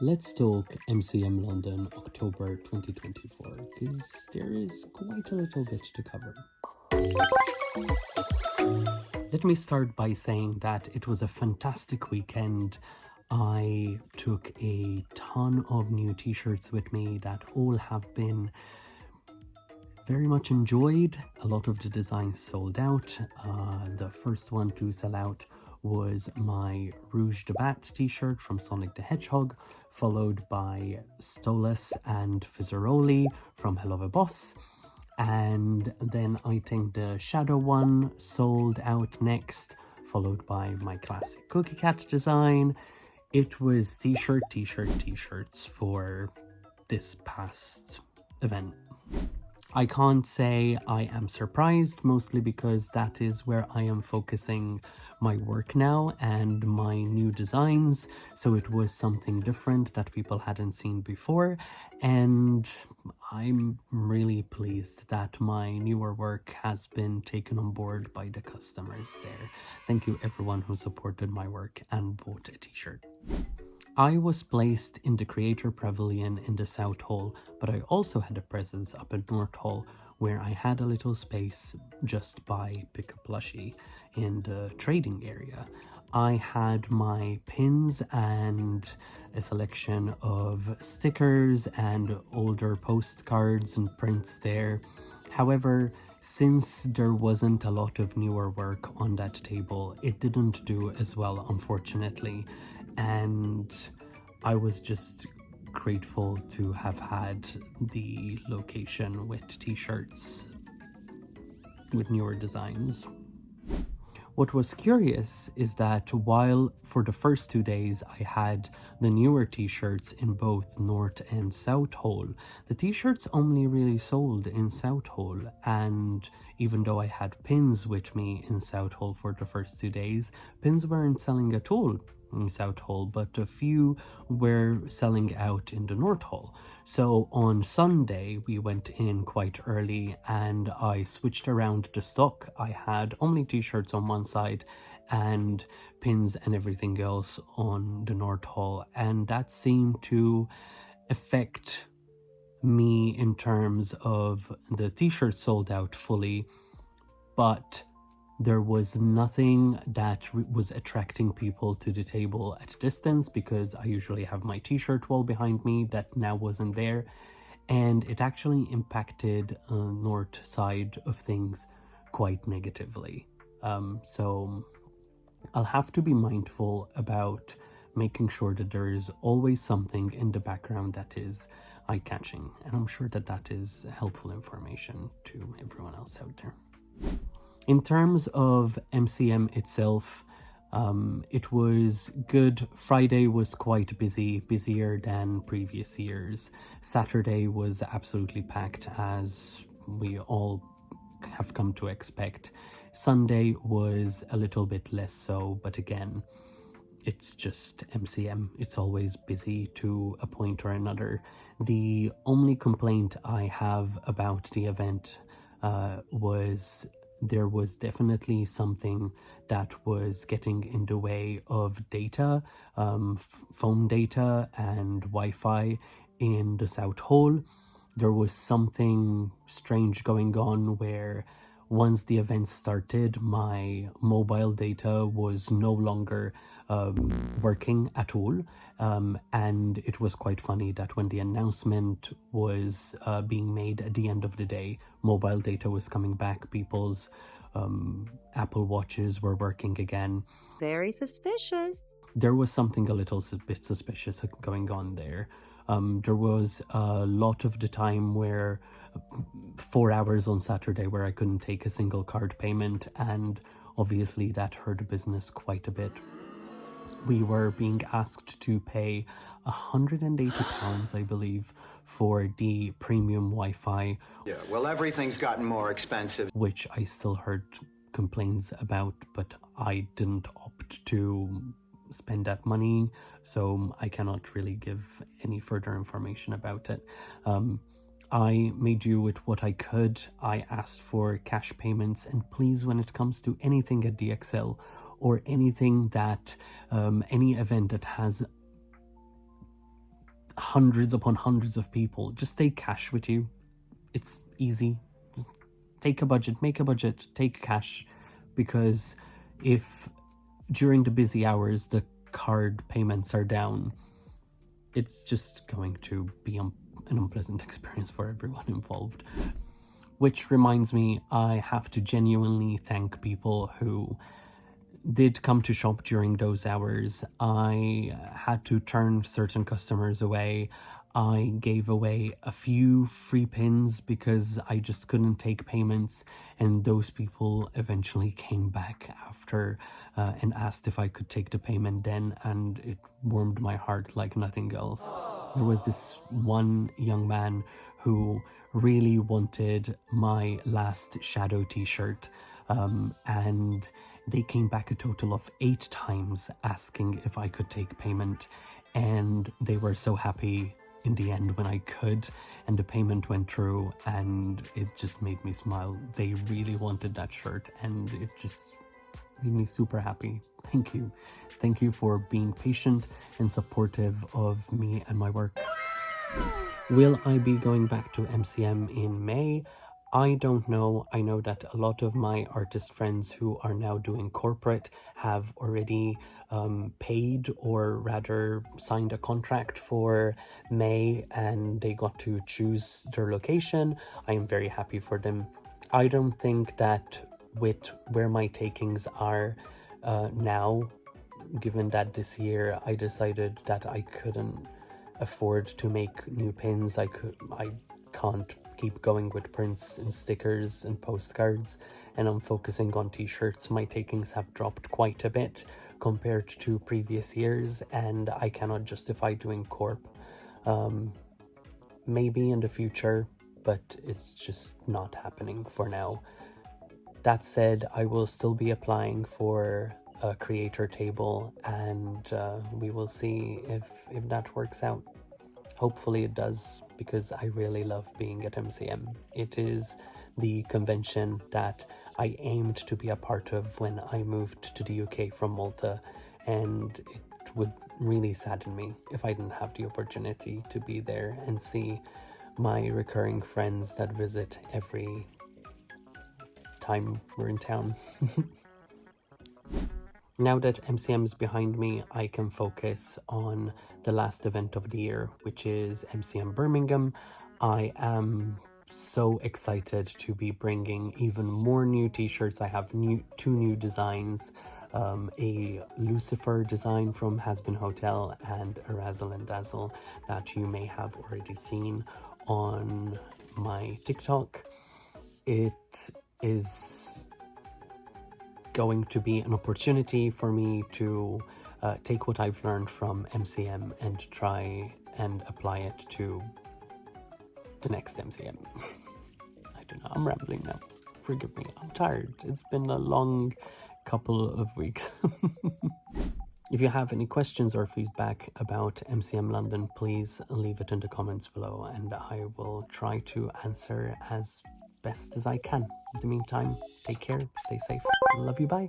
Let's talk MCM London October 2024 because there is quite a little bit to cover. Let me start by saying that it was a fantastic weekend. I took a ton of new t-shirts with me that all have been very much enjoyed. A lot of the designs sold out. The first one to sell out was my Rouge the Bat t-shirt from Sonic the Hedgehog, followed by Stolas and Fizzaroli from Helluvaboss. And then I think the Shadow one sold out next, followed by my classic Cookie Cat design. It was t-shirts for this past event. I can't say I am surprised, mostly because that is where I am focusing my work now and my new designs. So it was something different that people hadn't seen before. And I'm really pleased that my newer work has been taken on board by the customers there. Thank you everyone who supported my work and bought a t-shirt. I was placed in the Creator Pavilion in the South Hall, but I also had a presence up in North Hall where I had a little space just by Pick a Plushie in the trading area. I had my pins and a selection of stickers and older postcards and prints there. However, since there wasn't a lot of newer work on that table, it didn't do as well, unfortunately. And I was just grateful to have had the location with t-shirts with newer designs. What was curious is that while for the first 2 days I had the newer t-shirts in both North and South Hall, the t-shirts only really sold in South Hall, and even though I had pins with me in South Hall for the first 2 days, pins weren't selling at all in South Hall, but a few were selling out in the North Hall. So on Sunday we went in quite early and I switched around the stock. I had only t-shirts on one side and pins and everything else on the North Hall, and that seemed to affect me in terms of the t-shirts sold out fully, but there was nothing that was attracting people to the table at a distance, because I usually have my t-shirt wall behind me that now wasn't there, and it actually impacted north side of things quite negatively. So I'll have to be mindful about making sure that there is always something in the background that is eye-catching, and I'm sure that that is helpful information to everyone else out there. In terms of MCM itself, it was good. Friday was quite busy, busier than previous years. Saturday was absolutely packed, as we all have come to expect. Sunday was a little bit less so, but again, it's just MCM. It's always busy to a point or another. The only complaint I have about the event was there was definitely something that was getting in the way of data, phone data and Wi-Fi in the South Hall. There was something strange going on where once the event started, my mobile data was no longer working at all, and it was quite funny that when the announcement was being made at the end of the day, mobile data was coming back, people's Apple Watches were working again. Very suspicious. There was something a little bit suspicious going on there. There was a lot of the time where 4 hours on Saturday where I couldn't take a single card payment, and obviously that hurt business quite a bit. We were being asked to pay £180, I believe, for the premium Wi-Fi. Yeah, well, everything's gotten more expensive, which I still heard complaints about, but I didn't opt to spend that money, so I cannot really give any further information about it. I made do with what I could. I asked for cash payments, and please, when it comes to anything at DXL or anything that any event that has hundreds upon hundreds of people, just take cash with you. It's easy. Take a budget, make a budget, take cash, because if during the busy hours the card payments are down, it's just going to be an unpleasant experience for everyone involved. Which reminds me, I have to genuinely thank people who did come to shop during those hours. I had to turn certain customers away. I gave away a few free pins because I just couldn't take payments, and those people eventually came back after and asked if I could take the payment then, and it warmed my heart like nothing else. There was this one young man who really wanted my last Shadow t-shirt, and they came back a total of 8 times asking if I could take payment, and they were so happy in the end when I could, and the payment went through, and it just made me smile. They really wanted that shirt, and it just made me super happy. Thank you. Thank you for being patient and supportive of me and my work. Will I be going back to MCM in May? I don't know. I know that a lot of my artist friends who are now doing corporate have already paid, or rather signed a contract for May, and they got to choose their location. I am very happy for them. I don't think that with where my takings are now, given that this year I decided that I couldn't afford to make new pins, I can't keep going with prints and stickers and postcards, and I'm focusing on t-shirts. My takings have dropped quite a bit compared to previous years, and I cannot justify doing corp. Maybe in the future, but it's just not happening for now. That said, I will still be applying for a creator table, and we will see if that works out. Hopefully it does, because I really love being at MCM. It is the convention that I aimed to be a part of when I moved to the UK from Malta, and it would really sadden me if I didn't have the opportunity to be there and see my recurring friends that visit every time we're in town. Now that MCM is behind me, I can focus on the last event of the year, which is MCM Birmingham. I am so excited to be bringing even more new t-shirts. I have 2 new designs, a Lucifer design from Hazbin Hotel and a Razzle and Dazzle that you may have already seen on my TikTok. It is going to be an opportunity for me to take what I've learned from MCM and try and apply it to the next MCM. I don't know, I'm rambling now. Forgive me, I'm tired. It's been a long couple of weeks. If you have any questions or feedback about MCM London, please leave it in the comments below, and I will try to answer as best as I can. In the meantime, take care, stay safe. Love you, bye.